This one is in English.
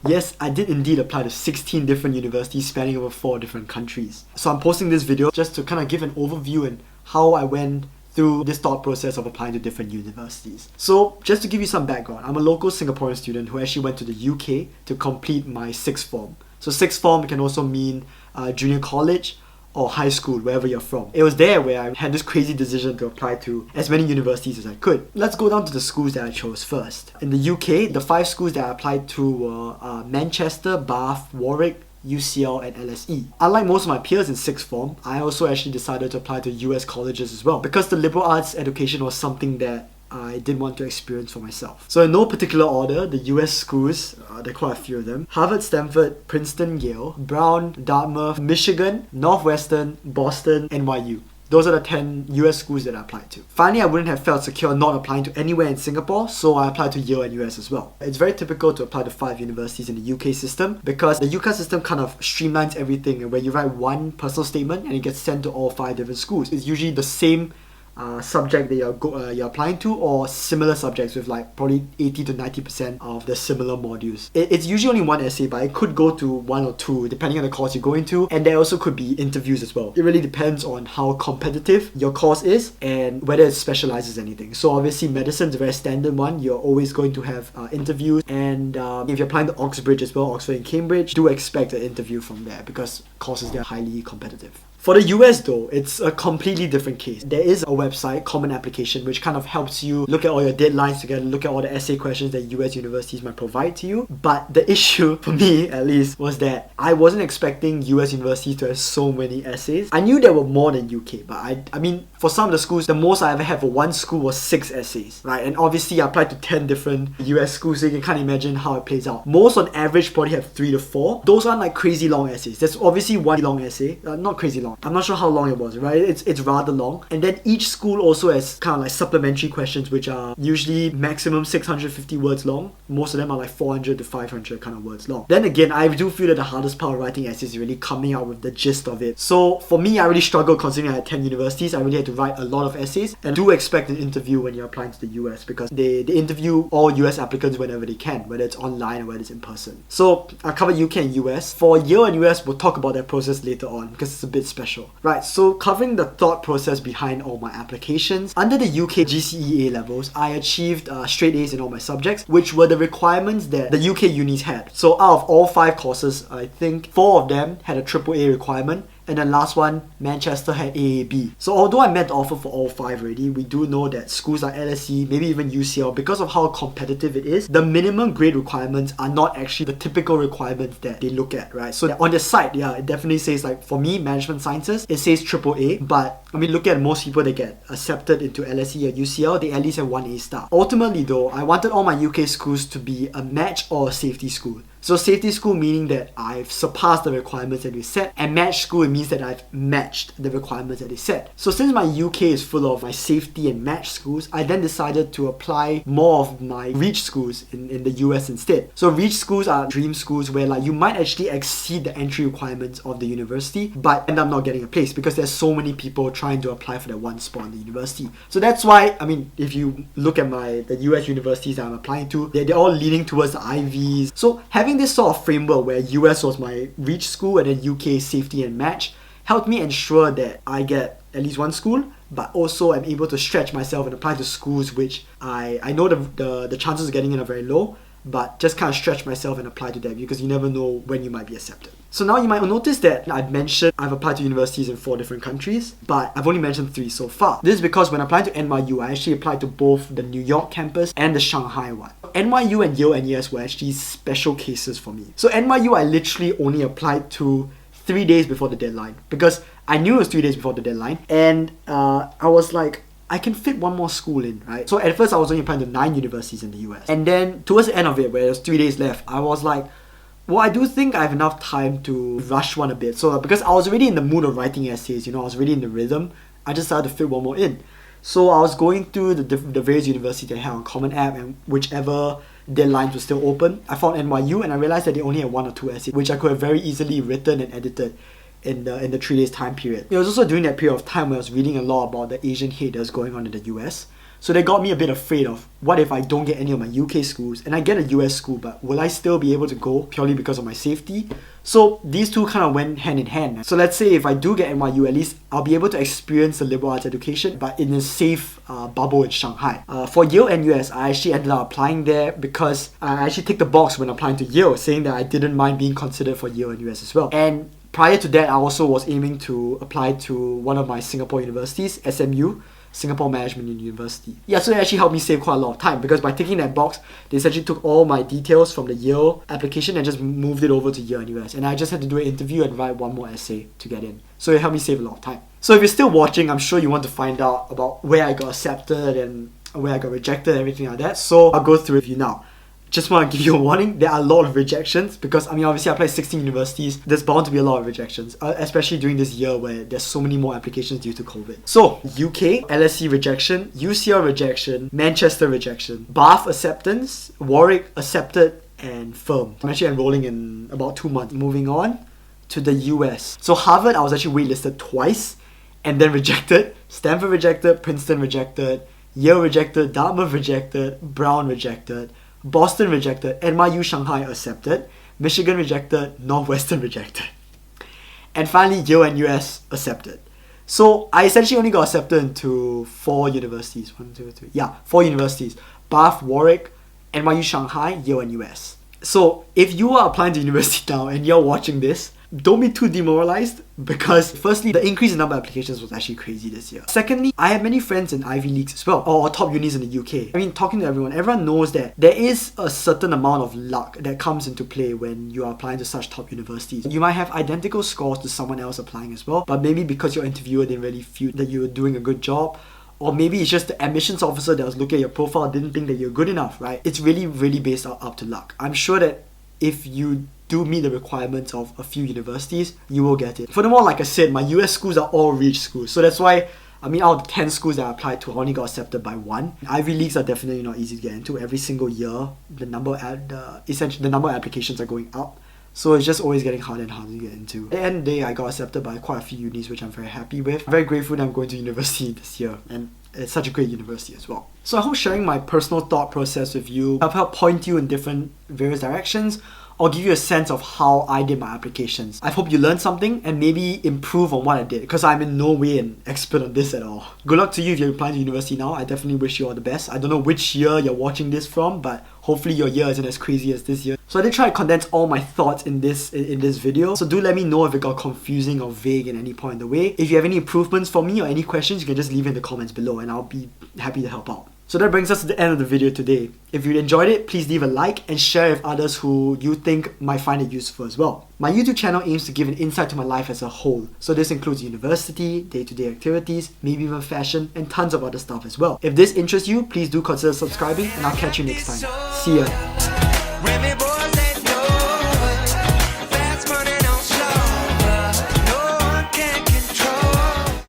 Yes, I did indeed apply to 16 different universities spanning over 4 different countries. So I'm posting this video just to kind of give an overview and how I went through this thought process of applying to different universities. So just to give you some background, I'm a local Singaporean student who actually went to the UK to complete my 6th form. So 6th form can also mean junior college or high school, wherever you're from. It was there where I had this crazy decision to apply to as many universities as I could. Let's go down to the schools that I chose first. In the UK, the 5 schools that I applied to were Manchester, Bath, Warwick, UCL and LSE. Unlike most of my peers in 6th form, I also actually decided to apply to US colleges as well because the liberal arts education was something that I did want to experience for myself. So in no particular order, the US schools, there are quite a few of them: Harvard, Stanford, Princeton, Yale, Brown, Dartmouth, Michigan, Northwestern, Boston, NYU. Those are the 10 US schools that I applied to. Finally, I wouldn't have felt secure not applying to anywhere in Singapore, so I applied to Yale-NUS as well. It's very typical to apply to 5 universities in the UK system because the UK system kind of streamlines everything, and where you write one personal statement and it gets sent to all 5 different schools. It's usually the same subject that you're applying to, or similar subjects with like probably 80 to 90% of the similar modules. It's usually only one essay, but it could go to 1 or 2 depending on the course you're going to, and there also could be interviews as well. It really depends on how competitive your course is and whether it specializes anything. So obviously medicine is a very standard one. You're always going to have interviews, and if you're applying to Oxbridge as well, Oxford and Cambridge, do expect an interview from there because courses there are highly competitive. For the US though, it's a completely different case. There is a website, Common Application, which kind of helps you look at all your deadlines together, look at all the essay questions that US universities might provide to you. But the issue, for me at least, was that I wasn't expecting US universities to have so many essays. I knew there were more than UK, but I mean, for some of the schools, the most I ever had for one school was 6 essays, right? And obviously I applied to 10 different US schools, so you can kind of imagine how it plays out. Most on average probably have 3 to 4. Those aren't like crazy long essays. There's obviously one long essay, not crazy long. I'm not sure how long it was, right? It's rather long. And then each school also has kind of like supplementary questions, which are usually maximum 650 words long. Most of them are like 400 to 500 kind of words long. Then again, I do feel that the hardest part of writing essays is really coming out with the gist of it. So for me, I really struggled considering I had 10 universities. I really had to write a lot of essays, and do expect an interview when you're applying to the US because they interview all US applicants whenever they can, whether it's online or whether it's in person. So I covered UK and US. For Yale and US, we'll talk about that process later on because it's a bit special. Right, so covering the thought process behind all my applications. Under the UK GCE A levels, I achieved straight A's in all my subjects, which were the requirements that the UK unis had. So out of all 5 courses, I think 4 of them had a triple A requirement, and then last one, Manchester had AAB. So although I met the offer for all 5 already, we do know that schools like LSE, maybe even UCL, because of how competitive it is, the minimum grade requirements are not actually the typical requirements that they look at, right? So on the site, yeah, it definitely says, like for me, management sciences, it says AAA, but I mean, look at most people that get accepted into LSE or UCL, they at least have 1 A star. Ultimately though, I wanted all my UK schools to be a match or a safety school. So safety school meaning that I've surpassed the requirements that they set, and match school it means that I've matched the requirements that they set. So since my UK is full of my safety and match schools, I then decided to apply more of my reach schools in the US instead. So reach schools are dream schools where like you might actually exceed the entry requirements of the university but end up not getting a place because there's so many people trying to apply for that one spot in the university. So that's why, I mean, if you look at the US universities that I'm applying to, they're all leaning towards the Ivies. So having this sort of framework where US was my reach school and then UK safety and match helped me ensure that I get at least one school, but also I'm able to stretch myself and apply to schools which I know the chances of getting in are very low, but just kind of stretch myself and apply to them because you never know when you might be accepted. So now you might notice that I've mentioned I've applied to universities in 4 different countries, but I've only mentioned 3 so far. This is because when applying to NYU, I actually applied to both the New York campus and the Shanghai one. NYU and Yale-NUS were actually special cases for me. So NYU, I literally only applied to 3 days before the deadline because I knew it was 3 days before the deadline, and I was like, I can fit one more school in, right? So at first I was only applying to 9 universities in the US. And then towards the end of it, where there's 3 days left, I was like, well, I do think I have enough time to rush one a bit. So because I was already in the mood of writing essays, I was already in the rhythm, I just started to fit one more in. So I was going through the various universities that I had on Common App, and whichever deadlines were still open, I found NYU and I realized that they only had 1 or 2 essays, which I could have very easily written and edited in the 3 days time period. It was also during that period of time where I was reading a lot about the Asian hate that was going on in the US. So they got me a bit afraid of what if I don't get any of my UK schools and I get a US school, but will I still be able to go purely because of my safety? So these two kind of went hand in hand. So let's say if I do get NYU, at least I'll be able to experience the liberal arts education, but in a safe bubble in Shanghai. For Yale-NUS, I actually ended up applying there because I actually ticked the box when applying to Yale, saying that I didn't mind being considered for Yale-NUS as well. And prior to that, I also was aiming to apply to one of my Singapore universities, SMU, Singapore Management University. Yeah, so it actually helped me save quite a lot of time because by ticking that box, they essentially took all my details from the Yale application and just moved it over to Yale-NUS. And I just had to do an interview and write one more essay to get in. So it helped me save a lot of time. So if you're still watching, I'm sure you want to find out about where I got accepted and where I got rejected and everything like that. So I'll go through it with you now. Just want to give you a warning, there are a lot of rejections because, obviously I applied 16 universities. There's bound to be a lot of rejections, especially during this year where there's so many more applications due to COVID. So, UK, LSE rejection, UCL rejection, Manchester rejection, Bath acceptance, Warwick accepted, and firm. I'm actually enrolling in about 2 months. Moving on to the US. So Harvard, I was actually waitlisted twice and then rejected. Stanford rejected, Princeton rejected, Yale rejected, Dartmouth rejected, Brown rejected, Boston rejected, NYU Shanghai accepted, Michigan rejected, Northwestern rejected. And finally, Yale-NUS accepted. So I essentially only got accepted into 4 universities. 4 universities. Bath, Warwick, NYU Shanghai, Yale-NUS. So if you are applying to university now and you're watching this, don't be too demoralized because firstly, the increase in number of applications was actually crazy this year. Secondly, I have many friends in Ivy Leagues as well, or top unis in the UK. Talking to everyone knows that there is a certain amount of luck that comes into play when you are applying to such top universities. You might have identical scores to someone else applying as well, but maybe because your interviewer didn't really feel that you were doing a good job, or maybe it's just the admissions officer that was looking at your profile didn't think that you're good enough, right? It's really, really based up to luck. I'm sure that if you do meet the requirements of a few universities, you will get it. Furthermore, like I said, my US schools are all rich schools. So that's why, out of the 10 schools that I applied to, I only got accepted by 1. Ivy Leagues are definitely not easy to get into. Every single year, the number of applications are going up. So it's just always getting harder and harder to get into. At the end of the day, I got accepted by quite a few unis, which I'm very happy with. I'm very grateful that I'm going to university this year. And it's such a great university as well. So I hope sharing my personal thought process with you help point you in different various directions, or give you a sense of how I did my applications. I hope you learned something and maybe improve on what I did, because I'm in no way an expert on this at all. Good luck to you if you're applying to university now. I definitely wish you all the best. I don't know which year you're watching this from, but hopefully your year isn't as crazy as this year. So I did try to condense all my thoughts in this video. So do let me know if it got confusing or vague in any point in the way. If you have any improvements for me or any questions, you can just leave it in the comments below and I'll be happy to help out. So that brings us to the end of the video today. If you enjoyed it, please leave a like and share with others who you think might find it useful as well. My YouTube channel aims to give an insight to my life as a whole. So this includes university, day-to-day activities, maybe even fashion, and tons of other stuff as well. If this interests you, please do consider subscribing and I'll catch you next time. See ya!